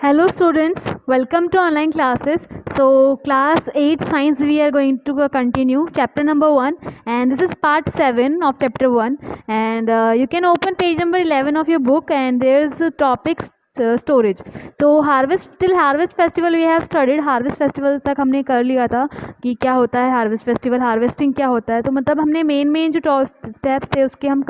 Hello students, welcome to online classes. So class 8 science we are going to continue chapter number 1 and this is part 7 of chapter 1 and you can open page number 11 of your book and there is the topic storage. So harvest festival we have studied. harvest festival तक हमने कर लिया था कि क्या होता है harvest festival, harvesting क्या होता है. तो मतलब हमने मेन जो स्टेप्स थे उसके हम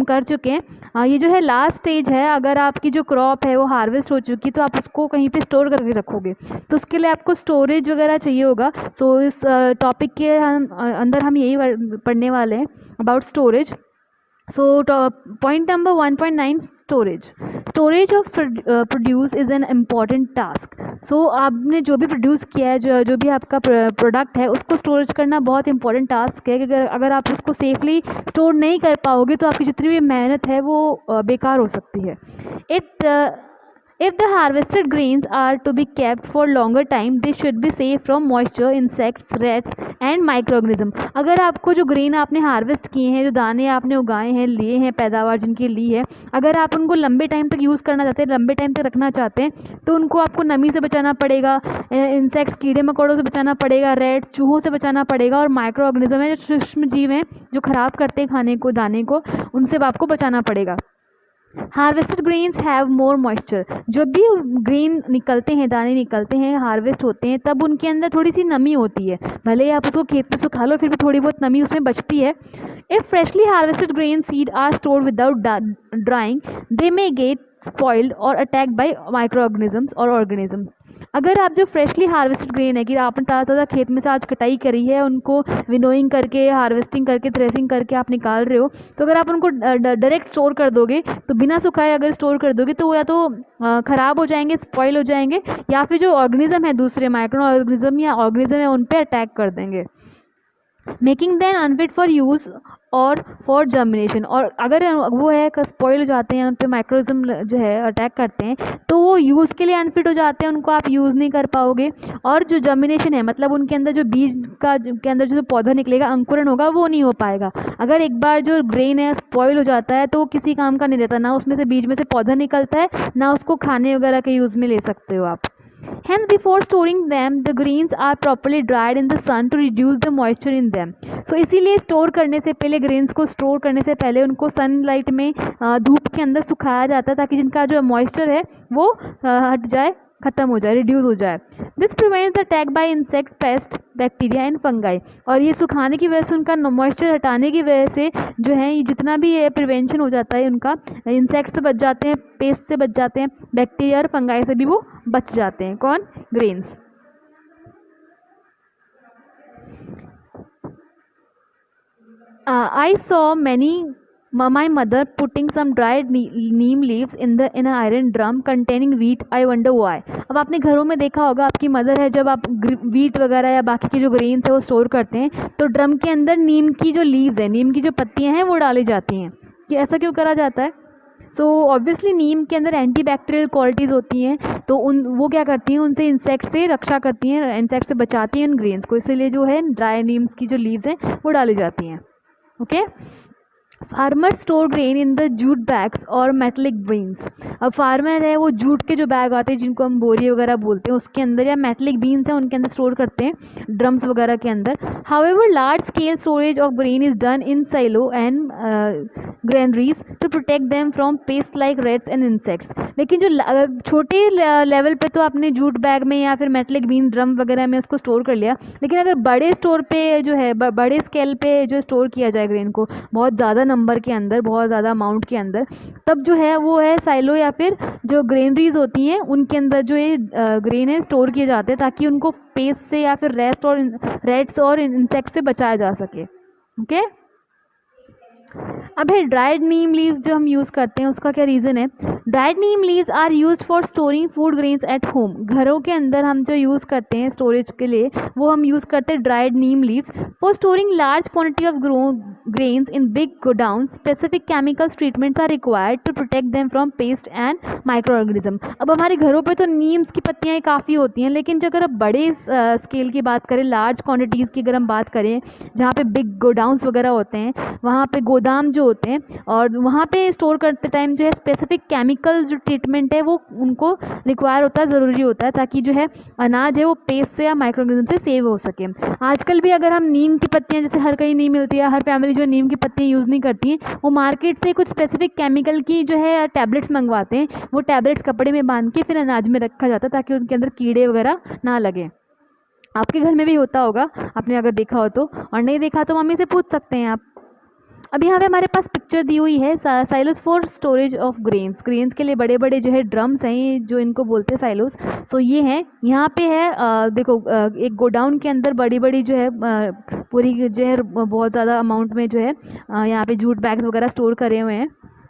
कर चुके हैं. ये जो है लास्ट स्टेज है. अगर आपकी जो क्रॉप है वो हार्वेस्ट हो चुकी तो आप उसको कहीं पे स्टोर करके रखोगे तो उसके लिए आपको स्टोरेज वगैरह चाहिए होगा. सो इस टॉपिक के अंदर हम यही पढ़ने वाले हैं about storage. So point number 1.9 storage of produce is an important task. So आपने जो भी प्रोड्यूस किया है जो भी आपका प्रोडक्ट है उसको स्टोरेज करना बहुत इंपॉर्टेंट टास्क है. अगर आप उसको सेफली स्टोर नहीं कर पाओगे तो आपकी जितनी भी मेहनत है वो बेकार हो सकती है. If the harvested grains are to be kept for longer time, they should be safe from moisture, insects, rats and microorganism. अगर आपको जो ग्रेन आपने हार्वेस्ट किए हैं, जो दाने आपने उगाए हैं, लिए हैं, पैदावार जिनकी ली है, अगर आप उनको लंबे टाइम तक यूज़ करना चाहते हैं, लंबे टाइम तक रखना चाहते हैं तो उनको आपको नमी से बचाना पड़ेगा, इंसेक्ट्स कीड़े मकोड़ों से बचाना पड़ेगा, रेट्स चूहों से बचाना पड़ेगा और माइक्रो ऑर्गेनिज्म है जो सूक्ष्म जीव हैं जो ख़राब करते हैं खाने को, दाने को, उनसे आपको बचाना पड़ेगा. Harvested grains have more moisture. जब भी ग्रेन निकलते हैं, दाने निकलते हैं, हार्वेस्ट होते हैं, तब उनके अंदर थोड़ी सी नमी होती है. भले ही आप उसको खेत में सुखा लो फिर भी थोड़ी बहुत नमी उसमें बचती है. If freshly harvested grain seed are stored without drying they may get spoiled और अटैक्ड बाई माइक्रो ऑर्गेनिजम्स और ऑर्गेनिज्म. अगर आप जो फ्रेशली हार्वेस्टेड ग्रेन है कि आपने ताज़ा खेत में से आज कटाई करी है, उनको विनोइंग करके, हार्वेस्टिंग करके, थ्रेसिंग करके आप निकाल रहे हो, तो अगर आप उनको डायरेक्ट स्टोर कर दोगे तो बिना सुखाए अगर स्टोर कर दोगे तो वो या तो ख़राब हो जाएंगे, स्पॉइल हो जाएंगे, या फिर जो ऑर्गेनिज्म है, दूसरे माइक्रो ऑर्गेनिज्म या ऑर्गेनिज्म है, उन पर अटैक कर देंगे, making then unfit for use और फॉर जर्मिनेशन. और अगर वो है स्पॉइल हो जाते हैं, उन पर माइक्रोइज्म जो है अटैक करते हैं तो वो यूज़ के लिए अनफिट हो जाते हैं, उनको आप यूज़ नहीं कर पाओगे. और जो जर्मिनेशन है मतलब उनके अंदर जो बीज के अंदर जो पौधा निकलेगा, अंकुरण होगा, वो नहीं हो पाएगा. अगर एक बार जो ग्रेन है स्पॉइल हो जाता है तो वो किसी काम का नहीं रहता, ना उसमें से बीज में से पौधा निकलता है, ना उसको खाने वगैरह के यूज़ में ले सकते हो आप. Hence, before storing them, the grains are properly dried in the sun to reduce the moisture in them. So इसीलिए स्टोर करने से पहले, ग्रेन्स को स्टोर करने से पहले उनको सनलाइट में, धूप के अंदर सुखाया जाता है ताकि जिनका जो मॉइस्चर है वो हट जाए, ख़त्म हो जाए, रिड्यूस हो जाए. This prevents the attack by insect, paste, bacteria and fungi. और ये सुखाने की वजह से, उनका मॉइस्चर हटाने की वजह से जो है ये जितना भी ये प्रिवेंशन हो जाता है उनका, इंसेक्ट से बच जाते हैं, पेस्ट से बच जाते हैं, बैक्टीरिया और फंगाई से भी वो बच जाते हैं. कौन? Grains. I saw my mother putting some dried neem leaves in an iron drum containing wheat. I wonder why. अब आपने घरों में देखा होगा, आपकी मदर है जब आप वीट वगैरह या बाकी की जो ग्रेन्स है वो स्टोर करते हैं तो ड्रम के अंदर नीम की जो लीव्स है, नीम की जो पत्तियां हैं वो डाली जाती हैं. कि ऐसा क्यों करा जाता है? सो ऑब्वियसली नीम के अंदर एंटी बैक्टीरियल क्वालिटीज़ होती हैं तो वो क्या करती हैं, उनसे इंसेक्ट से रक्षा करती हैं, इंसेक्ट से बचाती हैं उन ग्रेन्स को, इसलिए जो है ड्राई नीम्स की जो लीव्स हैं वो डाली जाती हैं. Okay. Farmer store grain in the jute bags और मेटलिक बीन्स. अब फार्मर है वो जूट के जो बैग आते हैं जिनको हम बोरी वगैरह बोलते हैं उसके अंदर, या मेटलिक बीन्स हैं उनके अंदर स्टोर करते हैं, ड्रम्स वगैरह के अंदर. However large scale storage of grain is done in silo and granaries to protect them from pest like rats and insects. लेकिन जो छोटे लेवल पे तो आपने जूट बैग में या फिर मेटलिक बीन ड्रम वगैरह में उसको स्टोर कर लिया, लेकिन अगर बड़े स्टोर पे जो है, बड़े स्केल पे जो स्टोर किया जाए ग्रेन को, बहुत ज़्यादा नंबर के अंदर, बहुत ज़्यादा अमाउंट के अंदर, तब जो है वो है साइलो या फिर जो ग्रेनरीज होती हैं उनके अंदर जो ये ग्रेन है स्टोर किए जाते हैं ताकि उनको पेस्ट से या फिर रेट्स और इंसेक्ट से बचाया जा सके. ओके. अब है ड्राइड नीम लीव्स जो हम यूज़ करते हैं उसका क्या रीज़न है. Dried neem leaves are used for storing food grains at home. घरों के अंदर हम जो यूज़ करते हैं स्टोरेज के लिए वो हम यूज़ करते हैं dried neem leaves. For storing large quantity of grains in big godowns, specific chemicals treatments are required to protect them from pest and microorganism. अब हमारे घरों पे तो नीम्स की पत्तियाँ काफ़ी होती हैं, लेकिन जो अगर आप बड़े स्केल की बात करें, लार्ज क्वांटिटीज़ की अगर हम बात करें, जहाँ पे बिग गोडाउंस वगैरह होते हैं, वहाँ पे गोदाम जो होते हैं और वहाँ पे स्टोर करते टाइम जो है स्पेसिफिक केमिकल केमिकल जो ट्रीटमेंट है वो उनको रिक्वायर होता है, ज़रूरी होता है, ताकि जो है अनाज है वो पेस्ट से या माइक्रोऑर्गेनिज्म से सेव हो सके। आजकल भी अगर हम नीम की पत्तियाँ, जैसे हर कहीं नहीं मिलती है, हर फैमिली जो नीम की पत्तियाँ यूज़ नहीं करती हैं, वो मार्केट से कुछ स्पेसिफिक केमिकल की जो है टैबलेट्स मंगवाते हैं। वो टैबलेट्स कपड़े में बांध के फिर अनाज में रखा जाता है ताकि उनके अंदर कीड़े वगैरह ना लगे। आपके घर में भी होता होगा, आपने अगर देखा हो तो, और नहीं देखा तो मम्मी से पूछ सकते हैं आप। अब यहाँ पे हमारे पास पिक्चर दी हुई है silos for storage of grains के लिए बड़े बड़े जो है ड्रम्स हैं, ये जो इनको बोलते हैं साइलोस। सो ये हैं, यहाँ पे है देखो एक गोडाउन के अंदर बड़ी बड़ी जो है पूरी जो है बहुत ज़्यादा अमाउंट में जो है यहाँ पे जूट बैग्स वगैरह स्टोर करे हुए हैं,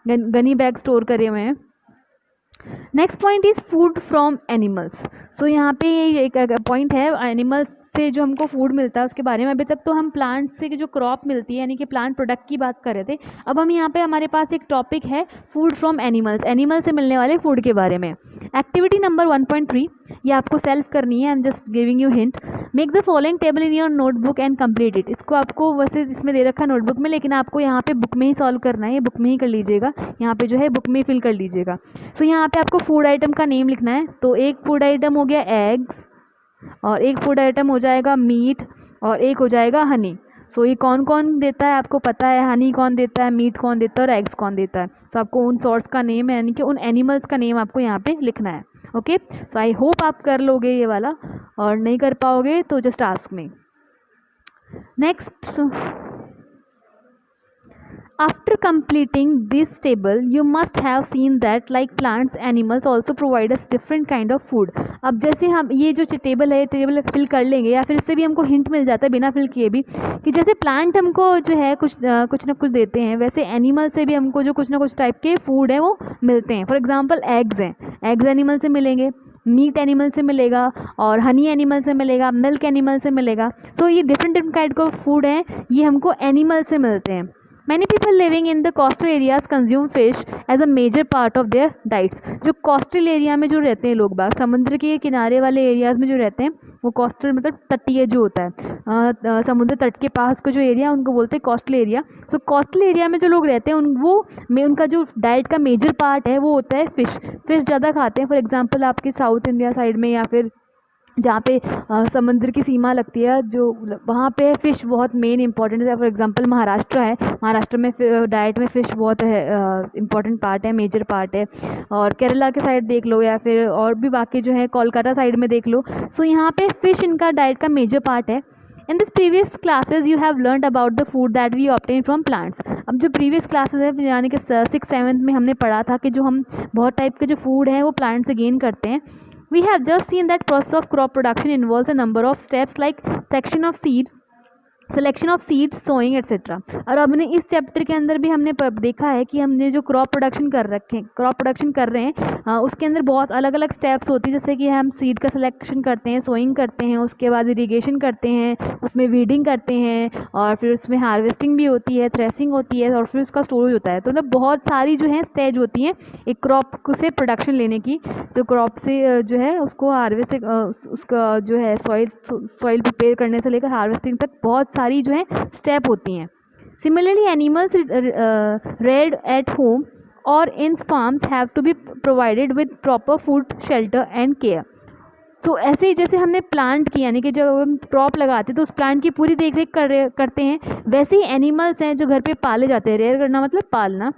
गनी बैग स्टोर करे हुए हैं। Next point is food from animals. So यहाँ पे एक पॉइंट है एनिमल्स से जो हमको फूड मिलता है उसके बारे में। अभी तक तो हम प्लांट से जो क्रॉप मिलती है यानी कि प्लांट प्रोडक्ट की बात कर रहे थे। अब हम यहाँ पे हमारे पास एक टॉपिक है फूड फ्रॉम एनिमल्स, एनिमल से मिलने वाले फूड के बारे में। एक्टिविटी नंबर 1.3 ये आपको सेल्फ करनी है, I am just giving you hint. Make the following table in your notebook and complete it. इसको आपको वैसे इसमें दे रखा है नोटबुक में, लेकिन आपको यहाँ पे बुक में ही सॉल्व करना है, बुक में ही कर लीजिएगा, यहाँ पे जो है बुक में फिल कर लीजिएगा। सो यहाँ पे आपको फूड आइटम का नेम लिखना है। तो एक फूड आइटम हो गया एग्स, और एक फूड आइटम हो जाएगा मीट, और एक हो जाएगा हनी। सो ये कौन कौन देता है आपको पता है, हनी कौन देता है, मीट कौन देता है और एग्स कौन देता है। सो आपको उन सोर्स का नेम है यानी कि उन एनिमल्स का नेम आपको यहाँ पे लिखना है। ओके, सो आई होप आप कर लोगे ये वाला, और नहीं कर पाओगे तो just ask me. Next, after completing this table you must have seen that like plants animals also provide us different kind of food। अब जैसे हम ये जो टेबल है, टेबल फिल कर लेंगे या फिर इससे भी हमको हिंट मिल जाता है बिना फिल किए भी, कि जैसे प्लांट हमको जो है कुछ ना कुछ देते हैं, वैसे एनिमल से भी हमको जो कुछ ना कुछ टाइप के फूड है वो मिलते हैं। फॉर एग्जांपल एग्स हैं, एग्स एनिमल से मिलेंगे, मीट एनिमल से मिलेगा, और हनी एनिमल से मिलेगा, मिल्क एनिमल से मिलेगा। सो ये डिफरेंट काइंड का फूड है, ये हमको एनिमल से मिलते हैं। Many people living in the coastal areas consume fish as a major part of their diets। जो कोस्टल एरिया में जो रहते हैं लोग बाग, समुद्र के किनारे वाले एरियाज़ में जो रहते हैं, वो कोस्टल मतलब तटीय जो होता है, समुद्र तट के पास का जो एरिया उनको बोलते हैं कोस्टल एरिया। सो कोस्टल एरिया में जो लोग रहते हैं उनका जो डाइट का मेजर पार्ट है वो होता है फ़िश ज़्यादा खाते हैं। फॉर एग्जांपल आपके साउथ इंडिया साइड में या फिर जहाँ पे समुद्र की सीमा लगती है, जो वहाँ पे फ़िश बहुत मेन इंपॉर्टेंट है। फॉर एग्जांपल महाराष्ट्र है, महाराष्ट्र में डाइट में फ़िश बहुत है इंपॉर्टेंट पार्ट है, मेजर पार्ट है। और केरला के साइड देख लो या फिर और भी बाकी जो है कोलकाता साइड में देख लो। सो यहाँ पे फ़िश इनका डाइट का मेजर पार्ट है। In this previous classes you have learned about the food that we obtain from plants. अब जो प्रीवियस क्लासेज है यानी कि 6th-7th में हमने पढ़ा था कि जो हम बहुत टाइप के जो फूड हैं वो प्लांट से गेन करते हैं। We have just seen that process of crop production involves a number of steps like selection of seeds, sowing etcetera. और हमने इस चैप्टर के अंदर भी हमने देखा है कि हमने जो क्रॉप प्रोडक्शन कर रहे हैं उसके अंदर बहुत अलग अलग स्टेप्स होती है, जैसे कि हम सीड का सिलेक्शन करते हैं, सोइंग करते हैं, उसके बाद इरीगेशन करते हैं, उसमें वीडिंग करते हैं, और फिर उसमें हार्वेस्टिंग भी होती है, थ्रेसिंग होती है, और फिर उसका स्टोरेज होता है। तो मतलब बहुत सारी जो है स्टेज होती हैं एक क्रॉप से प्रोडक्शन लेने की। जो क्रॉप से जो है उसको हार्वेस्ट, उसका जो है सॉइल प्रिपेयर करने से लेकर हार्वेस्टिंग तक बहुत सारी जो है स्टेप होती हैं। Similarly animals reared at home और in farms have to be provided with proper food, shelter and care. तो ऐसे ही जैसे हमने प्लांट की यानी कि जब हम क्रॉप लगाते हैं तो उस प्लांट की पूरी देखरेख करते हैं, वैसे ही एनिमल्स हैं जो घर पे पाले जाते हैं। रेयर करना मतलब पालना,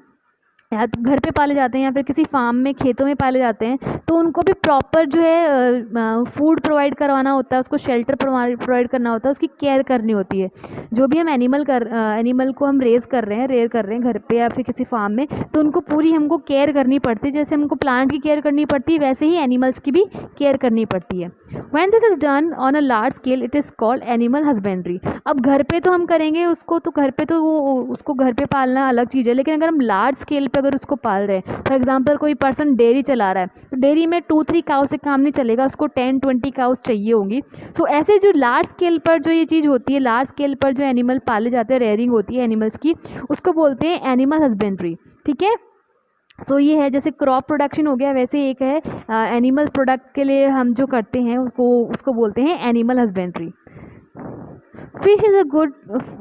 या घर पे पाले जाते हैं या फिर किसी फार्म में, खेतों में पाले जाते हैं, तो उनको भी प्रॉपर जो है फूड प्रोवाइड करवाना होता है, उसको शेल्टर प्रोवाइड करना होता है, उसकी केयर करनी होती है। जो भी हम एनिमल को हम रेयर कर रहे हैं घर पे या फिर किसी फार्म में, तो उनको पूरी हमको केयर करनी पड़ती है। जैसे हमको प्लांट की केयर करनी पड़ती है वैसे ही एनिमल्स की भी केयर करनी पड़ती है। When this is done on a large scale it is called animal husbandry। अब घर पे तो हम करेंगे उसको, तो घर पे तो वो उसको घर पे पालना अलग चीज़ है, लेकिन अगर हम लार्ज स्केल पे अगर उसको पाल रहे हैं, फॉर एग्जांपल कोई पर्सन डेयरी चला रहा है, तो डेयरी में 2-3 काउ से काम नहीं चलेगा, उसको 10-20 काउस चाहिए होंगी। सो ऐसे जो लार्ज स्केल पर जो ये चीज़ होती है, लार्ज स्केल पर जो एनिमल पाले जाते हैं, रेयरिंग होती है एनिमल्स की, उसको बोलते हैं एनिमल हस्बेंड्री। ठीक है, सो ये है जैसे क्रॉप प्रोडक्शन हो गया, वैसे एक है एनिमल प्रोडक्ट के लिए हम जो करते हैं उसको बोलते हैं animal husbandry. Fish is a good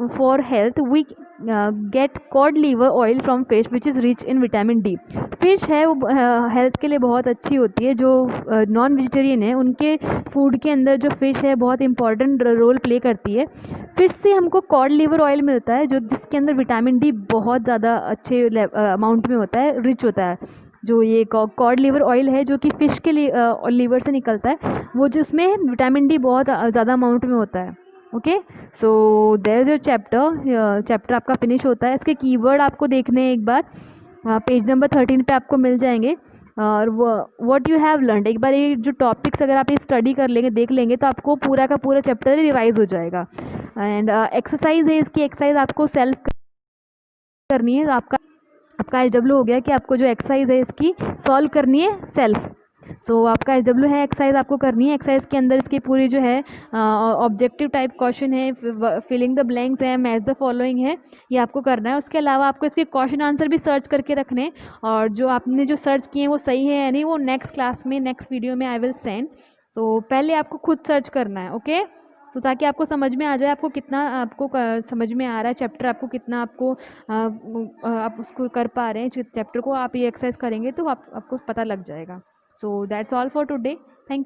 for health. We get cod liver oil from fish which is rich in vitamin D. Fish है वो हेल्थ के लिए बहुत अच्छी होती है। जो नॉन वेजिटेरियन है उनके फूड के अंदर जो फ़िश है बहुत इंपॉर्टेंट रोल प्ले करती है। फिश से हमको कॉड लीवर ऑयल मिलता है जो जिसके अंदर विटामिन डी बहुत ज़्यादा अच्छे अमाउंट में होता है, रिच होता है। जो ये कॉड लीवर ऑयल है जो कि फ़िश के लीवर से निकलता है, वो जो उसमें विटामिन डी बहुत ज़्यादा अमाउंट में होता है। Okay, so there is your chapter आपका फिनिश होता है। इसके कीवर्ड आपको देखने हैं एक बार, पेज नंबर 13 पे आपको मिल जाएंगे। और व्हाट यू हैव लर्नड, एक बार ये जो टॉपिक्स अगर आप ये स्टडी कर लेंगे, देख लेंगे, तो आपको पूरा का पूरा चैप्टर रिवाइज हो जाएगा। एंड एक्सरसाइज है, इसकी एक्सरसाइज आपको सेल्फ करनी है। आपका एच हो गया कि आपको जो एक्सरसाइज है इसकी सॉल्व करनी है सेल्फ। सो आपका एच है, एक्सरसाइज आपको करनी है। एक्सरसाइज के अंदर इसकी पूरी जो है ऑब्जेक्टिव टाइप क्वेश्चन है, फिलिंग द ब्लैंक्स है, मैच द फॉलोइंग है, ये आपको करना है। उसके अलावा आपको इसके क्वेश्चन आंसर भी सर्च करके रखने हैं, और जो आपने जो सर्च किए हैं वो सही है या नहीं, वो नेक्स्ट क्लास में, नेक्स्ट वीडियो में आई विल सेंड। सो पहले आपको खुद सर्च करना है। ओके, तो ताकि आपको समझ में आ जाए आपको कितना आपको समझ में आ रहा है चैप्टर, आपको कितना आप उसको कर पा रहे हैं चैप्टर को। आप ये एक्सरसाइज करेंगे तो आपको पता लग जाएगा। So that's all for today. Thank you.